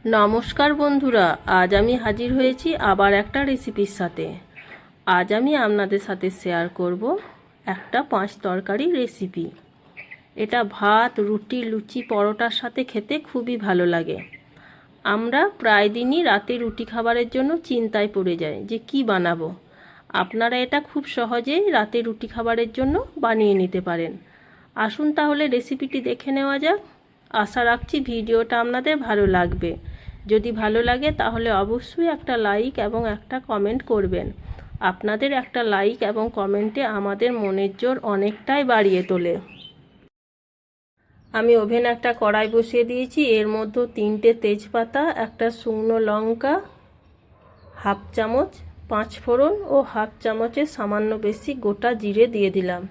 নমস্কার বন্ধুরা, আজ আমি হাজির হয়েছি আবার একটা রেসিপির সাথে। আজ আমি আপনাদের সাথে শেয়ার করব একটা 5 তরকারি রেসিপি। এটা ভাত, রুটি, লুচি, পরোটার সাথে খেতে খুবই ভালো লাগে। আমরা প্রায় দিনই রাতে রুটি খাবারের জন্য চিন্তায় পড়ে যাই যে কি বানাবো। আপনারা এটা খুব সহজেই রাতে রুটি খাবারের জন্য বানিয়ে নিতে পারেন। আসুন তাহলে রেসিপিটি দেখে নেওয়া যাক। আশা রাখছি ভিডিওটা আপনাদের ভালো লাগবে। যদি ভালো লাগে তাহলে অবশ্যই একটা লাইক এবং একটা কমেন্ট করবেন। আপনাদের একটা লাইক এবং কমেন্টে আমাদের মনের জোর অনেকটাই বাড়িয়ে তোলে। আমি ওভেনে একটা কড়াই বসিয়ে দিয়েছি। এর মধ্যে 3টে তেজপাতা, একটা শুকনো লঙ্কা, হাফ চামচ 5 ফোড়ন ও হাফ চামচের সামান্য বেশি গোটা জিরে দিয়ে দিলাম।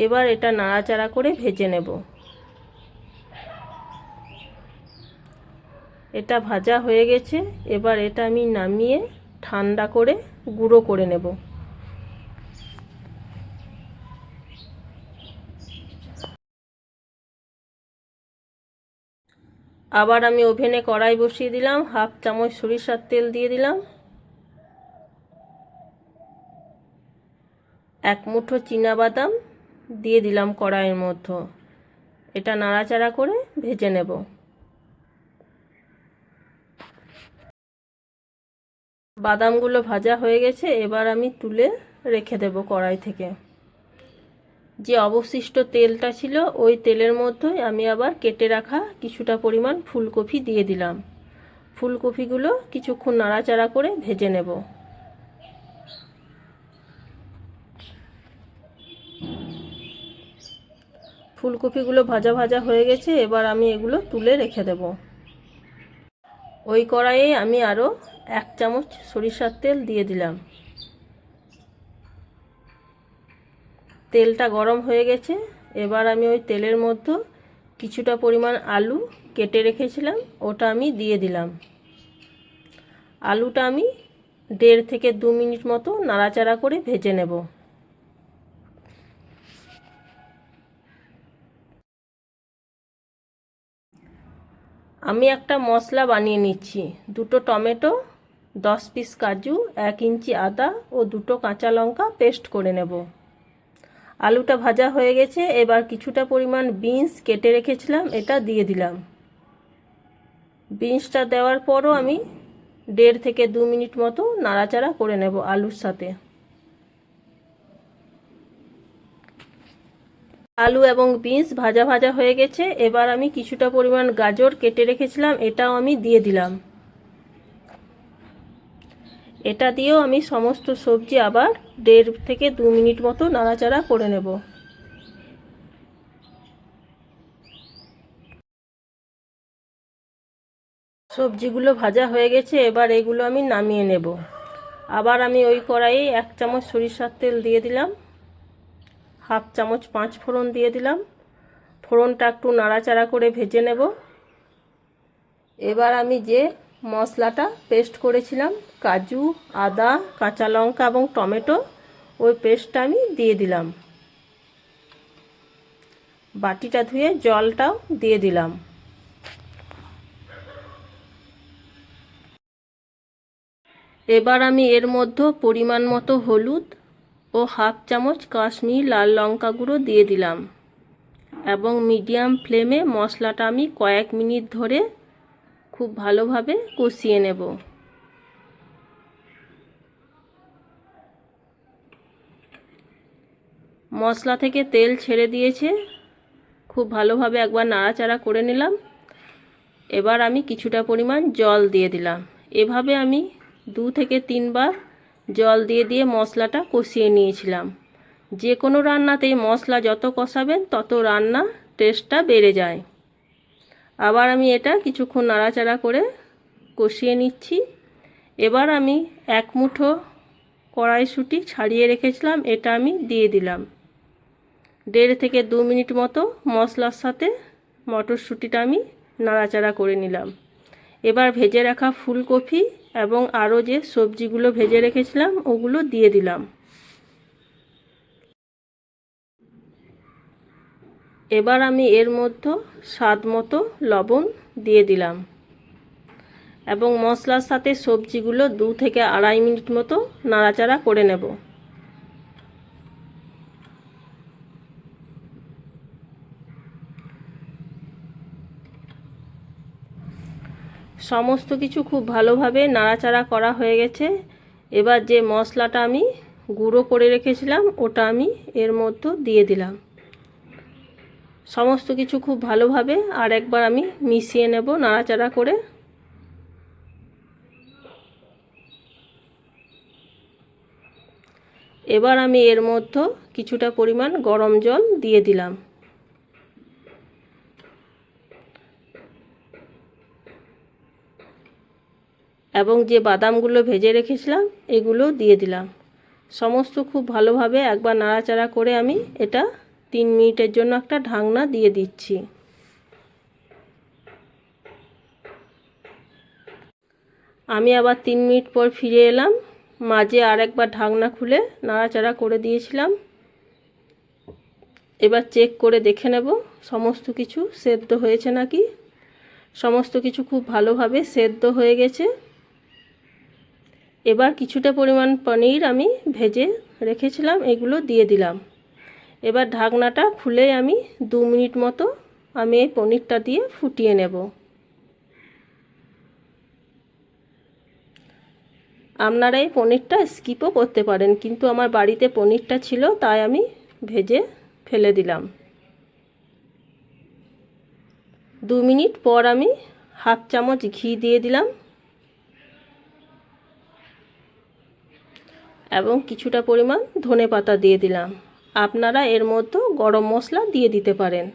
এবার এটা নাড়াচাড়া করে ভেজে নেব। এটা ভাজা হয়ে গেছে। এবার এটা আমি নামিয়ে ঠান্ডা করে গুঁড়ো করে নেব। আবার আমি ওভেনে কড়াই বসিয়ে দিলাম। হাফ চামচ সরিষার তেল দিয়ে দিলাম। 1 মুঠো চীনাবাদাম দিয়ে দিলাম কড়াইয়ের মধ্যে। এটা নাড়াচাড়া করে ভেজে নেব। বাদামগুলো ভাজা হয়ে গেছে। এবার আমি তুলে রেখে দেব কড়াই থেকে। যে অবশিষ্ট তেলটা ছিল ওই তেলের মধ্যে আমি আবার কেটে রাখা কিছুটা পরিমাণ ফুলকপি দিয়ে দিলাম। ফুলকপিগুলো কিছুক্ষণ নাড়াচাড়া করে ভেজে নেব। ফুলকপিগুলো ভাজা ভাজা হয়ে গেছে। এবার আমি এগুলো তুলে রেখে দেব। ওই কড়াইয়ে আমি আরও 1 চামচ সরিষার তেল দিয়ে দিলাম। তেলটা গরম হয়ে গেছে। এবার আমি ওই তেলের মধ্যে কিছুটা পরিমাণ আলু কেটে রেখেছিলাম, ওটা আমি দিয়ে দিলাম। আলুটা আমি 1.5 থেকে 2 মিনিট মতো নাড়াচাড়া করে ভেজে নেব। আমি একটা মশলা বানিয়ে নিচ্ছি। 2টো টমেটো, 10 পিস কাজু, 1 ইঞ্চি আদা ও 2টো কাঁচা লঙ্কা পেস্ট করে নেব। আলুটা ভাজা হয়ে গেছে। এবার কিছুটা পরিমাণ বিনস কেটে রেখেছিলাম, এটা দিয়ে দিলাম। বিনসটা দেওয়ার পরও আমি 1.5 থেকে 2 মিনিট মতো নাড়াচাড়া করে নেব আলুর সাথে। আলু এবং বিনস ভাজা ভাজা হয়ে গেছে। এবার আমি কিছুটা পরিমাণ গাজর কেটে রেখেছিলাম, এটাও আমি দিয়ে দিলাম। এটা দিয়েও আমি সমস্ত সবজি আবার 1.5 থেকে 2 মিনিট মতো নাড়াচাড়া করে নেব। সবজিগুলো ভাজা হয়ে গেছে। এবার এগুলো আমি নামিয়ে নেব। আবার আমি ওই কড়াইয়ে 1 চামচ সরিষার তেল দিয়ে দিলাম। হাফ চামচ 5 ফোড়ন দিয়ে দিলাম। ফোড়নটা একটু নাড়াচাড়া করে ভেজে নেব। এবার আমি যে মশলাটা পেস্ট করেছিলাম, কাজু, আদা, কাঁচা লঙ্কা এবং টমেটো, ওই পেস্টটা আমি দিয়ে দিলাম। বাটিটা ধুয়ে জলটাও দিয়ে দিলাম। এবার আমি এর মধ্যে পরিমাণ মতো হলুদ ও হাফ চামচ কাশ্মীরি লাল লঙ্কা গুঁড়ো দিয়ে দিলাম এবং মিডিয়াম ফ্লেমে মশলাটা আমি কয়েক মিনিট ধরে খুব ভালোভাবে কষিয়ে নেব। মশলা থেকে তেল ছেড়ে দিয়েছে। খুব ভালোভাবে একবার নাড়াচাড়া করে নিলাম। এবার আমি কিছুটা পরিমাণ জল দিয়ে দিলাম। এভাবে আমি 2 থেকে 3 বার জল দিয়ে দিয়ে মশলাটা কষিয়ে নিয়েছিলাম। যে কোনো রান্নাতেই মশলা যত কষাবেন তত রান্না টেস্টটা বেড়ে যায়। আবার আমি এটা কিছুক্ষণ নাড়াচাড়া করে কষিয়ে নিচ্ছি। এবার আমি 1 মুঠো কড়াইশুঁটি ছাড়িয়ে রেখেছিলাম, এটা আমি দিয়ে দিলাম। 1.5 থেকে 2 মিনিট মতো মশলার সাথে মটরশুঁটিটা আমি নাড়াচাড়া করে নিলাম। এবার ভেজে রাখা ফুলকপি এবং আরও যে সবজিগুলো ভেজে রেখেছিলাম ওগুলো দিয়ে দিলাম। এবার আমি এর মধ্যে স্বাদ মতো লবণ দিয়ে দিলাম। এবং মশলার সাথে সবজিগুলো 2 থেকে আড়াই মিনিট মতো নাড়াচাড়া করে নেব। সমস্ত কিছু খুব ভালোভাবে নাড়াচাড়া করা হয়ে গেছে। এবার যে মশলাটা আমি গুঁড়ো করে রেখেছিলাম ওটা আমি এর মধ্যে দিয়ে দিলাম। সমস্ত কিছু খুব ভালোভাবে আর একবার আমি মিশিয়ে নেব নাড়াচাড়া করে। এবার আমি এর মধ্যে কিছুটা পরিমাণ গরম জল দিয়ে দিলাম এবং যে বাদামগুলো ভেজে রেখেছিলাম এগুলো দিয়ে দিলাম। সমস্ত খুব ভালোভাবে একবার নাড়াচাড়া করে আমি এটা 3 মিনিটের জন্য একটা ঢাকনা দিয়ে দিচ্ছি। আমি আবার 3 মিনিট পর ফিরে এলাম। মাঝে আরেকবার ঢাকনা খুলে নাড়াচাড়া করে দিয়েছিলাম। এবার চেক করে দেখে নেব সমস্ত কিছু সেদ্ধ হয়েছে নাকি। সমস্ত কিছু খুব ভালোভাবে সেদ্ধ হয়ে গেছে। এবার কিছুটা পরিমাণ পনির আমি ভেজে রেখেছিলাম এগুলো দিয়ে দিলাম। এবার ঢাকনাটা খুলে আমি 2 মিনিট মতো আমি এই পনিরটা দিয়ে ফুটিয়ে নেব। আপনারা এই পনিরটা স্কিপও করতে পারেন, কিন্তু আমার বাড়িতে পনিরটা ছিল তাই আমি ভেজে ফেলে দিলাম। 2 মিনিট পর আমি হাফ চামচ ঘি দিয়ে দিলাম এবং কিছুটা পরিমাণ ধনেপাতা দিয়ে দিলাম। আপনারা এর মধ্যে গরম মশলা দিয়ে দিতে পারেন।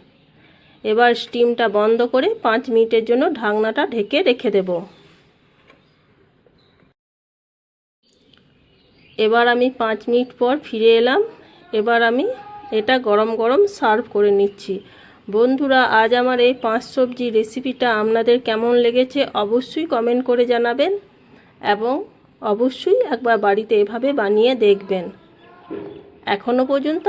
এবার স্টিমটা বন্ধ করে 5 মিনিটের জন্য ঢাকনাটা ঢেকে রেখে দেব। এবার আমি 5 মিনিট পর ফিরে এলাম। এবার আমি এটা গরম গরম সার্ভ করে নিচ্ছি। বন্ধুরা, আজ আমার এই 5 সবজি রেসিপিটা আপনাদের কেমন লেগেছে অবশ্যই কমেন্ট করে জানাবেন এবং অবশ্যই একবার বাড়িতে এভাবে বানিয়ে দেখবেন। এখনো পর্যন্ত